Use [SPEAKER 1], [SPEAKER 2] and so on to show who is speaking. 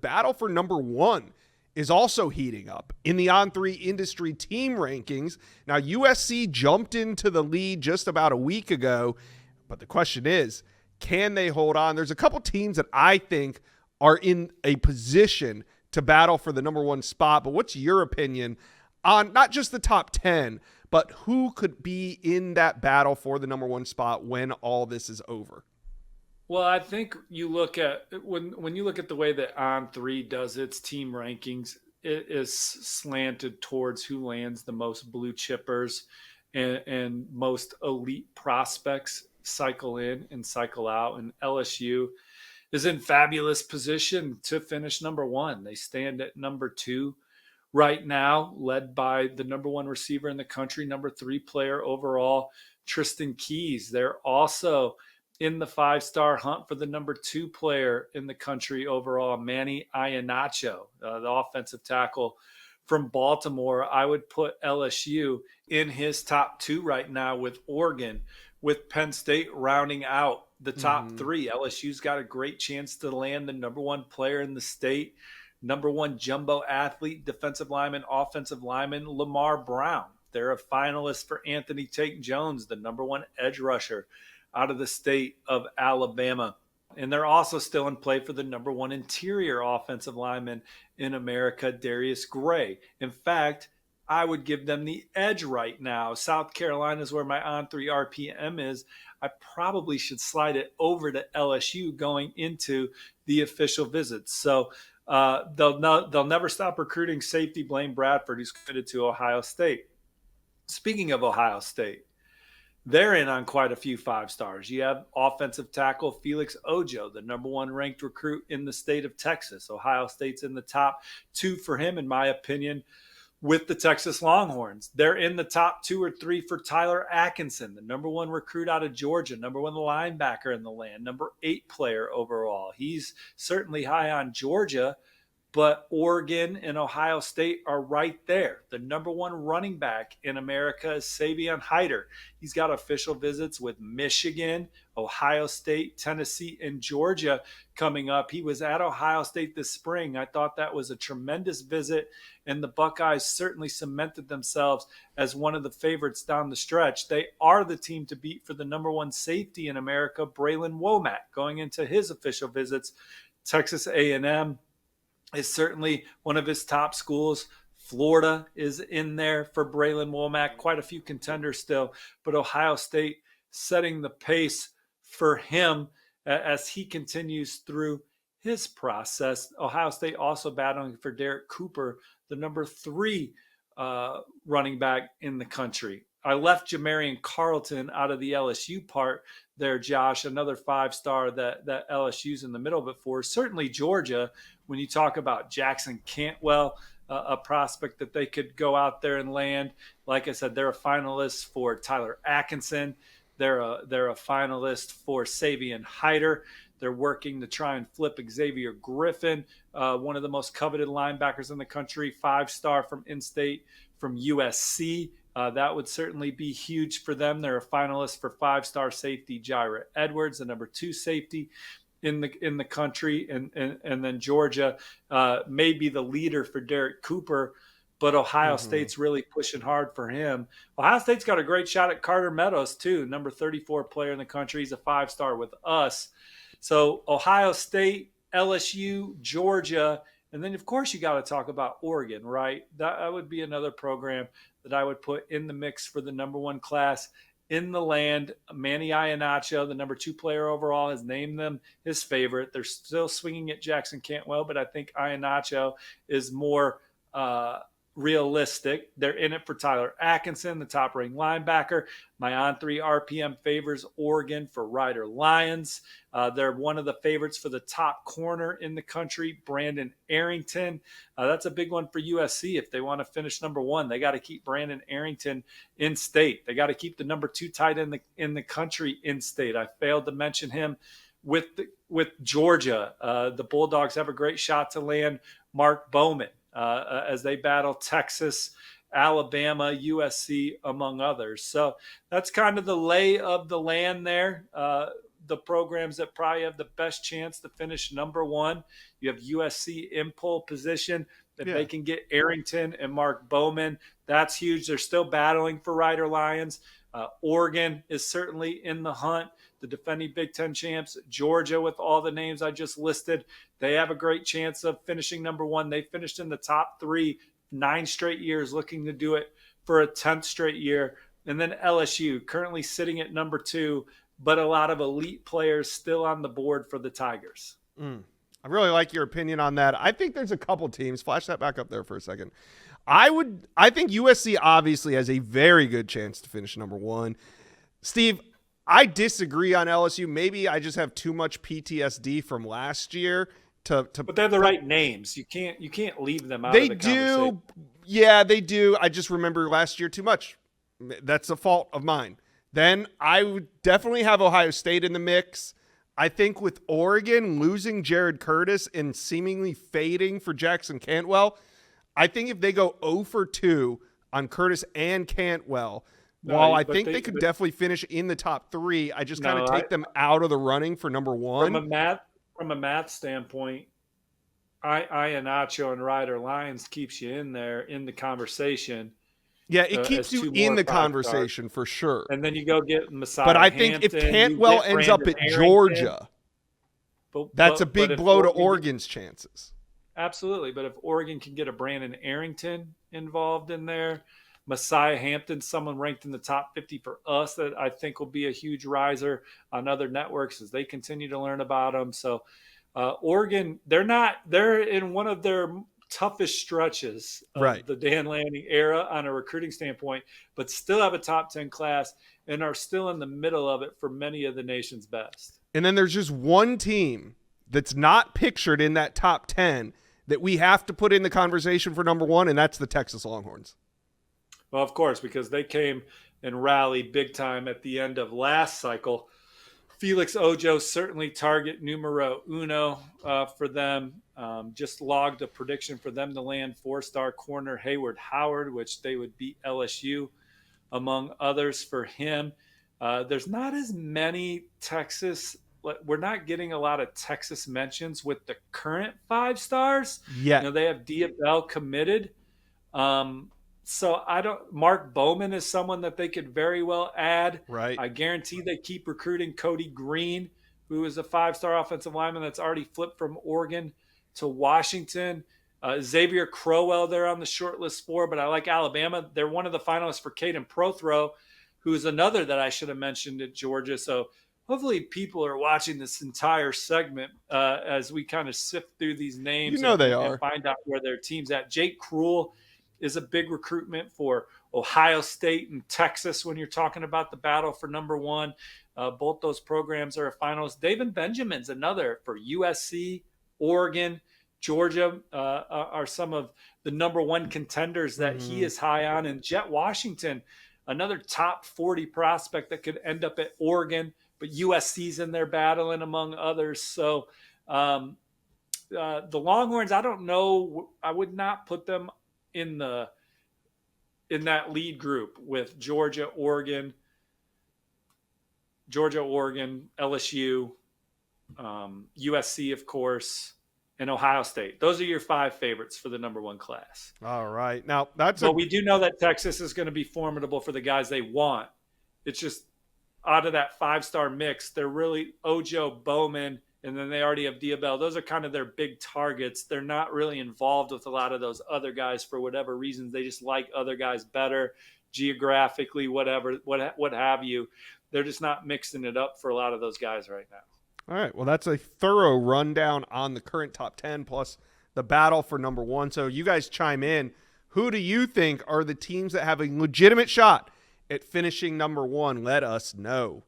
[SPEAKER 1] battle for number one is also heating up in the On3 industry team rankings. Now, USC jumped into the lead just about a week ago, but the question is, can they hold on? There's a couple teams that I think are in a position to battle for the number one spot, but what's your opinion on not just the top 10, but who could be in that battle for the number one spot when all this is over?
[SPEAKER 2] Well, I think you look at when you look at the way that On3 does its team rankings, it is slanted towards who lands the most blue chippers and most elite prospects cycle in and cycle out. And LSU is in fabulous position to finish number one. They stand at number two right now, led by the number one receiver in the country, number three player overall, Tristan Keys. They're also in the five-star hunt for the number two player in the country overall, Manny Iannacho, the offensive tackle from Baltimore. I would put LSU in his top two right now with Oregon, with Penn State rounding out the top three. LSU's got a great chance to land the number one player in the state, number one jumbo athlete, defensive lineman, offensive lineman, Lamar Brown. They're a finalist for Anthony Tate Jones, the number one edge rusher out of the state of Alabama. And they're also still in play for the number one interior offensive lineman in America, Darius Gray. In fact, I would give them the edge right now. South Carolina is where my On3 RPM is. I probably should slide it over to LSU going into the official visits. So they'll never stop recruiting safety Blaine Bradford, who's committed to Ohio State. Speaking of Ohio State, they're in on quite a few five stars. You have offensive tackle Felix Ojo, the number one ranked recruit in the state of Texas. Ohio State's in the top two for him, in my opinion, with the Texas Longhorns. They're in the top two or three for Tyler Atkinson, the number one recruit out of Georgia, number one linebacker in the land, number 8 player overall. He's certainly high on Georgia, but Oregon and Ohio State are right there. The number one running back in America is Savion Hyder. He's got official visits with Michigan, Ohio State, Tennessee, and Georgia coming up. He was at Ohio State this spring. I thought that was a tremendous visit, and the Buckeyes certainly cemented themselves as one of the favorites down the stretch. They are the team to beat for the number one safety in America, Braylon Womack, going into his official visits. Texas A&M is certainly one of his top schools. Florida is in there for Braylon Womack. Quite a few contenders still, but Ohio State setting the pace for him as he continues through his process. Ohio State also battling for Derek Cooper, the number 3 running back in the country. I left Jamarian Carlton out of the LSU part there, Josh, another 5-star that LSU's in the middle of it for. Certainly Georgia, when you talk about Jackson Cantwell, a prospect that they could go out there and land. Like I said, they're a finalist for Tyler Atkinson. They're a finalist for Savion Hyder. They're working to try and flip Xavier Griffin, one of the most coveted linebackers in the country, 5-star from in-state from USC. That would certainly be huge for them. They're a finalist for 5-star safety Jaira Edwards, the number 2 safety in the country, and then Georgia may be the leader for Derek Cooper, but Ohio State's really pushing hard for him. Ohio State's got a great shot at Carter Meadows too, number 34 player in the country. He's a 5-star with us. So Ohio State, LSU, Georgia, and then of course you got to talk about Oregon, right? That would be another program that I would put in the mix for the number 1 class in the land. Manny Iannacho, the number 2 player overall, has named them his favorite. They're still swinging at Jackson Cantwell, but I think Iannacho is more realistic. They're in it for Tyler Atkinson, the top-ranked linebacker. My On3 RPM favors Oregon for Ryder Lyons. They're one of the favorites for the top corner in the country, Brandon Arrington. That's a big one for USC. If they want to finish number 1, they got to keep Brandon Arrington in state. They got to keep the number 2 tight end in the country in state. I failed to mention him with Georgia. The Bulldogs have a great shot to land Mark Bowman as they battle Texas, Alabama, USC, among others. So that's kind of the lay of the land there. the programs that probably have the best chance to finish number one. You have USC in pole position. If they can get Arrington and Mark Bowman, that's huge. They're still battling for Rider Lions. Oregon is certainly in the hunt, the defending Big Ten champs. Georgia, with all the names I just listed, they have a great chance of finishing number one. They finished in the top 3 9 straight years, looking to do it for a 10th straight year. And then LSU, currently sitting at number 2, but a lot of elite players still on the board for the Tigers.
[SPEAKER 1] I really like your opinion on that. I think there's a couple teams. Flash that back up there for a second. I think USC obviously has a very good chance to finish number 1. Steve, I disagree on LSU. Maybe I just have too much PTSD from last year
[SPEAKER 2] but they're the right names. You can't leave them out
[SPEAKER 1] they
[SPEAKER 2] of the
[SPEAKER 1] do.
[SPEAKER 2] conversation.
[SPEAKER 1] Yeah, they do. I just remember last year too much. That's a fault of mine. Then I would definitely have Ohio State in the mix. I think with Oregon losing Jared Curtis and seemingly fading for Jackson Cantwell, I think if they go 0 for 2 on Curtis and Cantwell, while I think they could definitely finish in the top 3, I just kind of take them out of the running for number 1.
[SPEAKER 2] From a math standpoint, Iheanacho and Ryder Lyons keeps you in there in the conversation.
[SPEAKER 1] Yeah, it keeps you in the conversation for sure.
[SPEAKER 2] And then you go get Messiah.
[SPEAKER 1] But I think
[SPEAKER 2] Hampton,
[SPEAKER 1] if Cantwell ends up at Georgia, that's a big blow to Oregon's chances.
[SPEAKER 2] Absolutely. But if Oregon can get a Brandon Arrington involved in there, Messiah Hampton, someone ranked in the top 50 for us that I think will be a huge riser on other networks as they continue to learn about them. So Oregon, they're in one of their toughest stretches of the Dan Lanning era on a recruiting standpoint, but still have a top 10 class and are still in the middle of it for many of the nation's best.
[SPEAKER 1] And then there's just one team that's not pictured in that top 10 that we have to put in the conversation for number 1, and that's the Texas Longhorns.
[SPEAKER 2] Well, of course, because they came and rallied big time at the end of last cycle. Felix Ojo, certainly target numero uno for them. Just logged a prediction for them to land 4-star corner Hayward Howard, which they would beat LSU, among others for him. There's not as many Texas. We're not getting a lot of Texas mentions with the current 5 stars.
[SPEAKER 1] Yeah.
[SPEAKER 2] They have Diabell committed. So Mark Bowman is someone that they could very well add.
[SPEAKER 1] Right.
[SPEAKER 2] I guarantee they keep recruiting Cody Green, who is a 5-star offensive lineman that's already flipped from Oregon to Washington. Xavier Crowell there on the short list for, but I like Alabama. They're one of the finalists for Caden Prothro, who is another that I should have mentioned at Georgia. So hopefully people are watching this entire segment as we kind of sift through these names.
[SPEAKER 1] They are.
[SPEAKER 2] And find out where their team's at. Jake Krull is a big recruitment for Ohio State and Texas when you're talking about the battle for number 1. Both those programs are a finalist. David Benjamin's another for USC, Oregon, Georgia are some of the number 1 contenders that he is high on. And Jet Washington, another top 40 prospect that could end up at Oregon, but USC's in there battling among others. So the Longhorns, I don't know. I would not put them in that lead group with Georgia, Oregon, LSU, USC, of course, and Ohio State. Those are your 5 favorites for the number 1 class.
[SPEAKER 1] All right. Now
[SPEAKER 2] we do know that Texas is going to be formidable for the guys they want. It's just out of that 5-star mix, they're really Ojo, Bowman, and then they already have Diabell. Those are kind of their big targets. They're not really involved with a lot of those other guys for whatever reasons. They just like other guys better geographically, whatever, what have you. They're just not mixing it up for a lot of those guys right now.
[SPEAKER 1] All right. Well, that's a thorough rundown on the current top 10 plus the battle for number 1. So you guys chime in. Who do you think are the teams that have a legitimate shot at finishing number 1? Let us know.